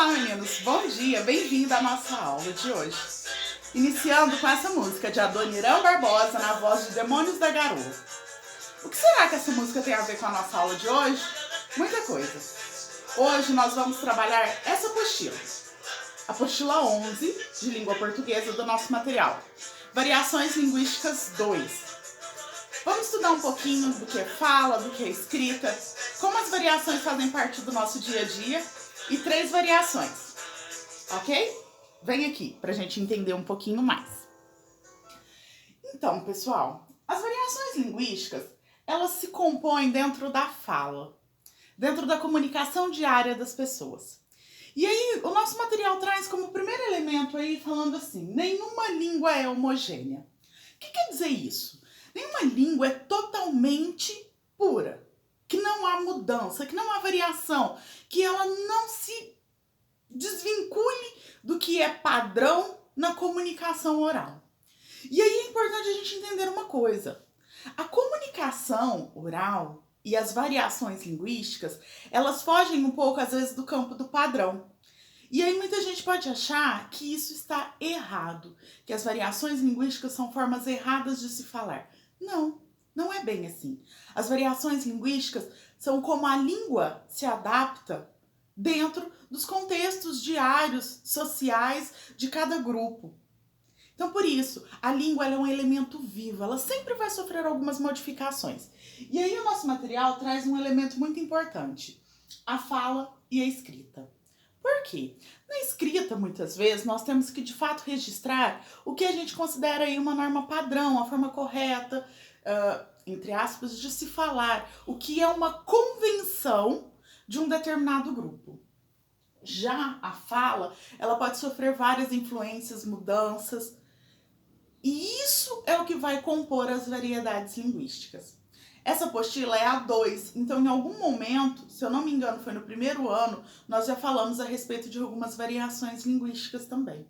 Olá, meninos! Bom dia! Bem-vindo à nossa aula de hoje. Iniciando com essa música de Adoniran Barbosa na voz de Demônios da Garoa. O que será que essa música tem a ver com a nossa aula de hoje? Muita coisa. Hoje nós vamos trabalhar essa apostila. Apostila 11 de língua portuguesa do nosso material. Variações linguísticas 2. Vamos estudar um pouquinho do que é fala, do que é escrita, como as variações fazem parte do nosso dia a dia e 3 variações, ok? Vem aqui para a gente entender um pouquinho mais. Então, pessoal, as variações linguísticas, elas se compõem dentro da fala, dentro da comunicação diária das pessoas. E aí, o nosso material traz como primeiro elemento aí, falando assim, nenhuma língua é homogênea. O que quer dizer isso? Nenhuma língua é totalmente pura, que não há mudança, que não há variação, que ela não se desvincule do que é padrão na comunicação oral. E aí é importante a gente entender uma coisa. A comunicação oral e as variações linguísticas, elas fogem um pouco, às vezes, do campo do padrão. E aí muita gente pode achar que isso está errado, que as variações linguísticas são formas erradas de se falar. Não, não é bem assim. As variações linguísticas são como a língua se adapta dentro dos contextos diários, sociais de cada grupo. Então, por isso, a língua é um elemento vivo, ela sempre vai sofrer algumas modificações. E aí o nosso material traz um elemento muito importante, a fala e a escrita. Por quê? Na escrita, muitas vezes, nós temos que, de fato, registrar o que a gente considera aí uma norma padrão, a forma correta, entre aspas, de se falar, o que é uma convenção de um determinado grupo. Já a fala, ela pode sofrer várias influências, mudanças, e isso é o que vai compor as variedades linguísticas. Essa apostila é a 2, então em algum momento, se eu não me engano foi no primeiro ano, nós já falamos a respeito de algumas variações linguísticas também.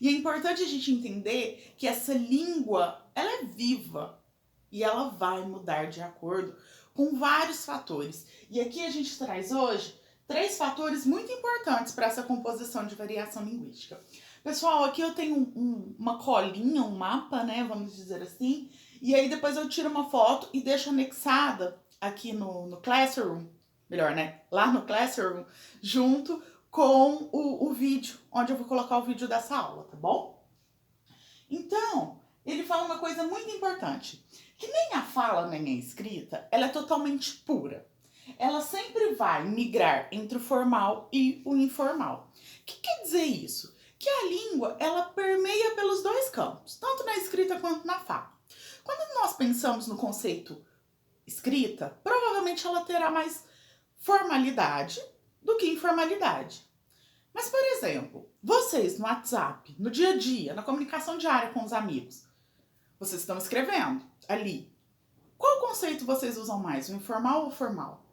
E é importante a gente entender que essa língua, ela é viva e ela vai mudar de acordo com vários fatores. E aqui a gente traz hoje 3 fatores muito importantes para essa composição de variação linguística. Pessoal, aqui eu tenho uma colinha, um mapa, né, vamos dizer assim, e aí depois eu tiro uma foto e deixo anexada aqui no Classroom, melhor, né, lá no Classroom, junto com o vídeo, onde eu vou colocar o vídeo dessa aula, tá bom? Então, ele fala uma coisa muito importante, que nem a fala nem a escrita, ela é totalmente pura. Ela sempre vai migrar entre o formal e o informal. O que quer dizer isso? Que a língua, ela permeia pelos 2 campos, tanto na escrita quanto na fala. Quando nós pensamos no conceito escrita, provavelmente ela terá mais formalidade do que informalidade. Mas, por exemplo, vocês no WhatsApp, no dia a dia, na comunicação diária com os amigos, vocês estão escrevendo ali. Qual conceito vocês usam mais, o informal ou o formal?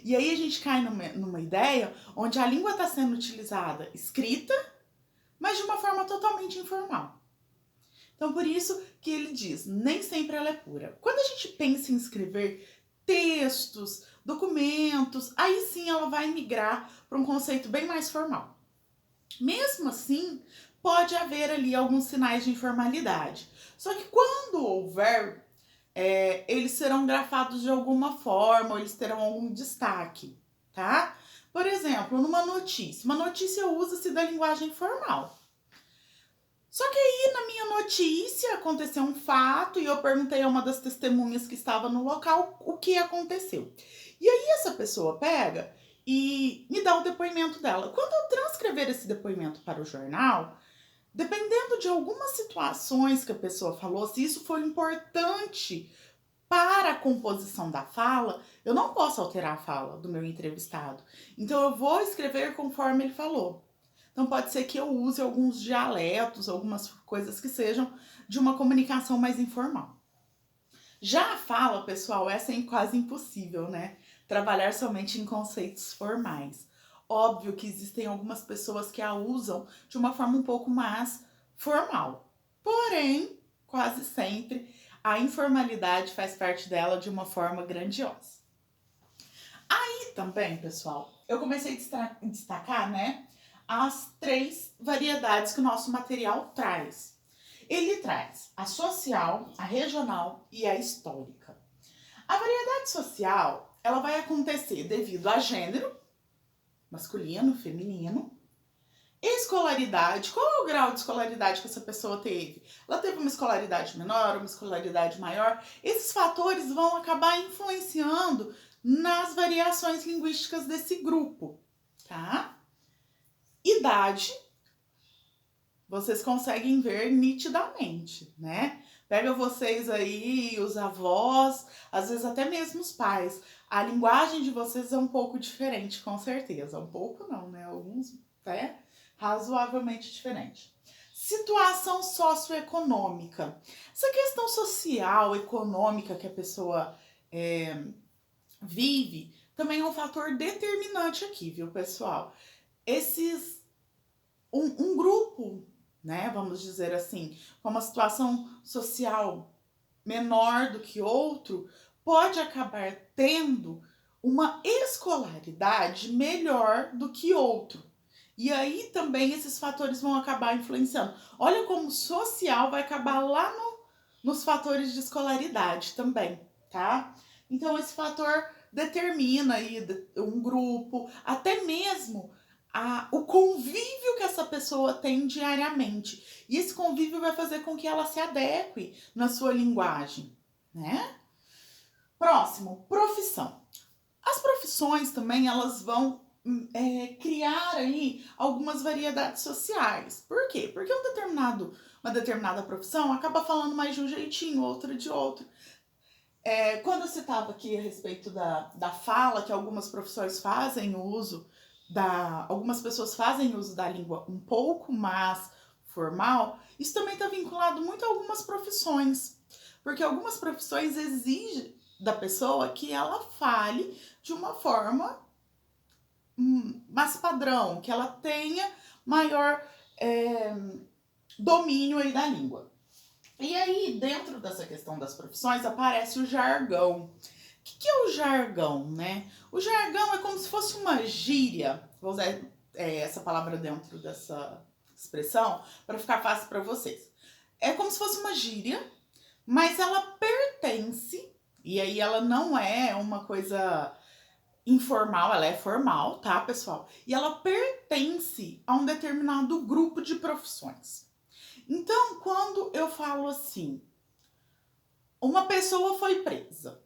E aí a gente cai numa ideia onde a língua está sendo utilizada escrita, mas de uma forma totalmente informal. Então, por isso que ele diz, nem sempre ela é pura. Quando a gente pensa em escrever textos, documentos, aí sim ela vai migrar para um conceito bem mais formal. Mesmo assim, pode haver ali alguns sinais de informalidade. Só que quando houver, eles serão grafados de alguma forma, ou eles terão algum destaque, tá? Por exemplo, numa notícia. Uma notícia usa-se da linguagem formal. Só que aí, na minha notícia, aconteceu um fato e eu perguntei a uma das testemunhas que estava no local o que aconteceu. E aí essa pessoa pega e me dá o depoimento dela. Quando eu transcrever esse depoimento para o jornal, dependendo de algumas situações que a pessoa falou, se isso for importante para a composição da fala, eu não posso alterar a fala do meu entrevistado. Então eu vou escrever conforme ele falou. Então pode ser que eu use alguns dialetos, algumas coisas que sejam de uma comunicação mais informal. Já a fala, pessoal, essa é quase impossível, né? Trabalhar somente em conceitos formais. Óbvio que existem algumas pessoas que a usam de uma forma um pouco mais formal. Porém, quase sempre, a informalidade faz parte dela de uma forma grandiosa. Aí também, pessoal, eu comecei a destacar, né, as 3 variedades que o nosso material traz. Ele traz a social, a regional e a histórica. A variedade social, ela vai acontecer devido a gênero, masculino, feminino, escolaridade, qual é o grau de escolaridade que essa pessoa teve? Ela teve uma escolaridade menor, uma escolaridade maior? Esses fatores vão acabar influenciando nas variações linguísticas desse grupo, tá? Idade, vocês conseguem ver nitidamente, né? Pega vocês aí, os avós, às vezes até mesmo os pais. A linguagem de vocês é um pouco diferente, com certeza. Um pouco não, né? Alguns até razoavelmente diferente. Situação socioeconômica. Essa questão social, econômica que a pessoa vive, também é um fator determinante aqui, viu, pessoal? Um grupo, né, vamos dizer assim, com uma situação social menor do que outro, pode acabar tendo uma escolaridade melhor do que outro. E aí também esses fatores vão acabar influenciando. Olha como o social vai acabar lá nos fatores de escolaridade também, tá? Então esse fator determina aí um grupo, até mesmo o convívio que essa pessoa tem diariamente. E esse convívio vai fazer com que ela se adeque na sua linguagem, né? Próximo, profissão. As profissões também, elas vão criar aí algumas variedades sociais. Por quê? Porque uma determinada profissão acaba falando mais de um jeitinho, outra de outro. Quando eu citava aqui a respeito da fala, que algumas profissões fazem uso algumas pessoas fazem uso da língua um pouco mais formal, isso também está vinculado muito a algumas profissões. Porque algumas profissões exigem da pessoa que ela fale de uma forma mais padrão, que ela tenha maior domínio aí da língua. E aí, dentro dessa questão das profissões, aparece o jargão. O que é o jargão, né? O jargão é como se fosse uma gíria, vou usar essa palavra dentro dessa expressão para ficar fácil para vocês. É como se fosse uma gíria, mas ela pertence, e aí ela não é uma coisa informal, ela é formal, tá, pessoal? E ela pertence a um determinado grupo de profissões. Então, quando eu falo assim, uma pessoa foi presa,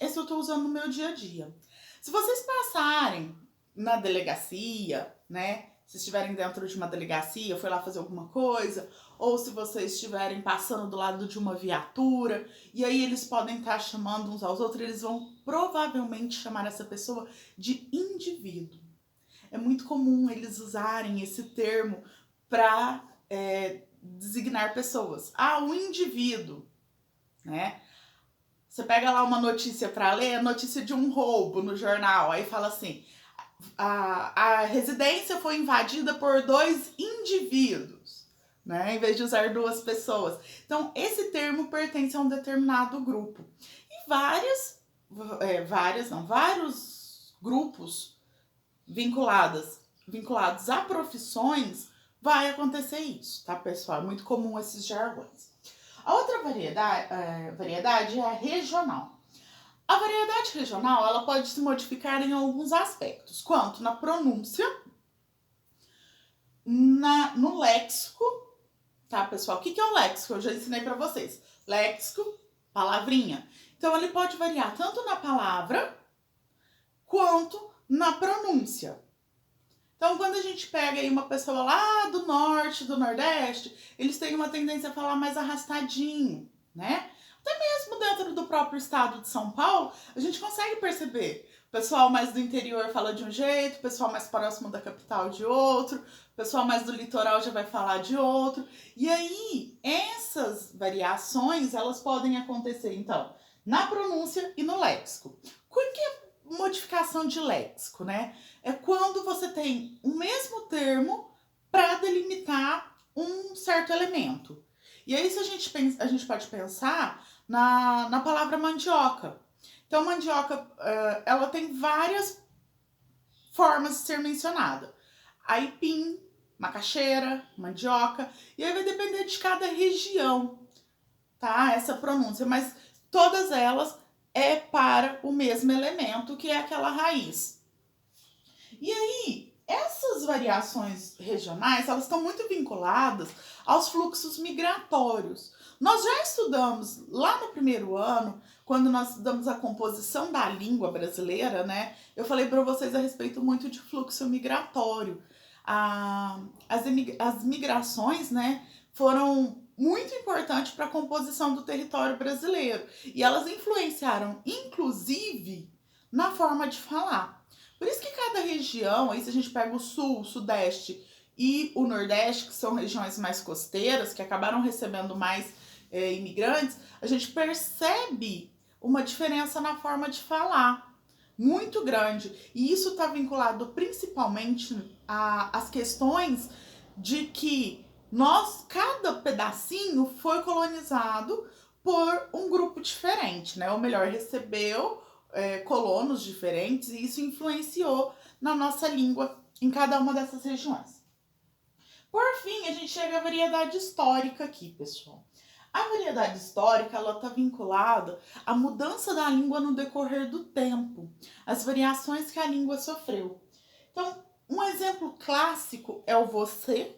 esse eu tô usando no meu dia a dia. Se vocês passarem na delegacia, né, se estiverem dentro de uma delegacia, foi lá fazer alguma coisa, ou se vocês estiverem passando do lado de uma viatura, e aí eles podem estar chamando uns aos outros, eles vão provavelmente chamar essa pessoa de indivíduo. É muito comum eles usarem esse termo para designar pessoas. O indivíduo, né? Você pega lá uma notícia para ler, a notícia de um roubo no jornal, aí fala assim, a residência foi invadida por 2 indivíduos, né? Em vez de usar 2 pessoas. Então, esse termo pertence a um determinado grupo. E vários grupos vinculados a profissões, vai acontecer isso, tá, pessoal? É muito comum esses jargões. A outra variedade é a regional. A variedade regional, ela pode se modificar em alguns aspectos, quanto na pronúncia, no léxico, tá, pessoal? O que é o léxico? Eu já ensinei para vocês. Léxico, palavrinha. Então, ele pode variar tanto na palavra, quanto na pronúncia. Então, quando a gente pega aí uma pessoa lá do norte, do nordeste, eles têm uma tendência a falar mais arrastadinho, né? Até mesmo dentro do próprio estado de São Paulo, a gente consegue perceber. O pessoal mais do interior fala de um jeito, o pessoal mais próximo da capital de outro, o pessoal mais do litoral já vai falar de outro. E aí, essas variações, elas podem acontecer, então, na pronúncia e no léxico. O que é modificação de léxico, né? É quando você tem o mesmo termo para delimitar um certo elemento. E aí, se a gente pode pensar na palavra mandioca. Então, mandioca, ela tem várias formas de ser mencionada. aipim, macaxeira, mandioca, e aí vai depender de cada região, tá? Essa pronúncia, mas todas elas é para o mesmo elemento, que é aquela raiz. E aí, essas variações regionais, elas estão muito vinculadas aos fluxos migratórios. Nós já estudamos lá no primeiro ano, quando nós estudamos a composição da língua brasileira, né? Eu falei para vocês a respeito muito de fluxo migratório. As migrações, né, foram muito importantes para a composição do território brasileiro. E elas influenciaram, inclusive, na forma de falar. Por isso que cada região, aí se a gente pega o sul, o sudeste e o nordeste, que são regiões mais costeiras, que acabaram recebendo mais imigrantes, a gente percebe uma diferença na forma de falar muito grande. E isso está vinculado principalmente às questões de que cada pedacinho foi colonizado por um grupo diferente, né? Ou melhor, recebeu colonos diferentes, e isso influenciou na nossa língua em cada uma dessas regiões. Por fim, a gente chega à variedade histórica aqui, pessoal. A variedade histórica, ela está vinculada à mudança da língua no decorrer do tempo, as variações que a língua sofreu. Então, um exemplo clássico é o você,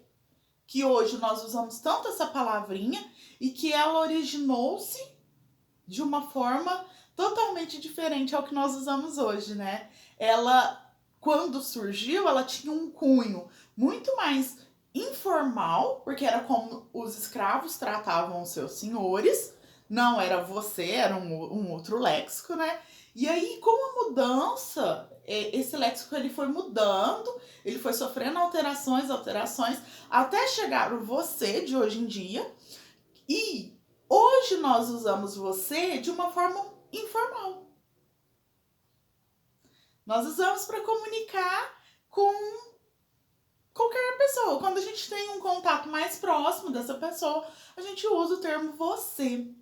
que hoje nós usamos tanto essa palavrinha e que ela originou-se de uma forma totalmente diferente ao que nós usamos hoje, né? Ela, quando surgiu, ela tinha um cunho muito mais informal, porque era como os escravos tratavam os seus senhores, não era você, era um outro léxico, né? E aí, com a mudança, esse léxico ele foi mudando, ele foi sofrendo alterações, até chegar o você de hoje em dia. E hoje nós usamos você de uma forma informal. Nós usamos para comunicar com qualquer pessoa. Quando a gente tem um contato mais próximo dessa pessoa, a gente usa o termo você.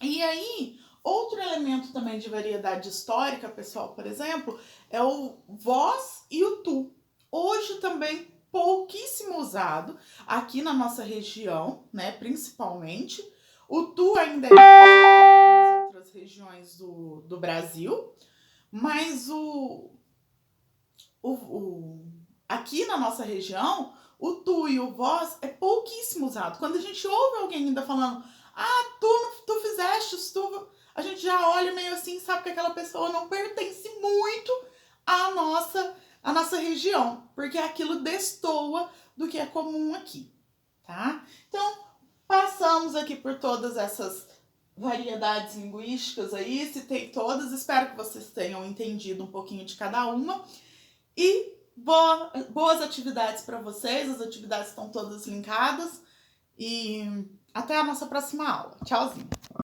E aí, outro elemento também de variedade histórica, pessoal, por exemplo, é o vós e o tu. Hoje também pouquíssimo usado aqui na nossa região, né, principalmente. O tu ainda é usado em outras regiões do Brasil, mas aqui na nossa região, o tu e o vós é pouquíssimo usado. Quando a gente ouve alguém ainda falando, tu fizeste, a gente já olha meio assim, sabe que aquela pessoa não pertence muito à nossa região, porque aquilo destoa do que é comum aqui, tá? Então, passamos aqui por todas essas variedades linguísticas aí, citei todas, espero que vocês tenham entendido um pouquinho de cada uma. E boas atividades para vocês, as atividades estão todas linkadas. E até a nossa próxima aula. Tchauzinho!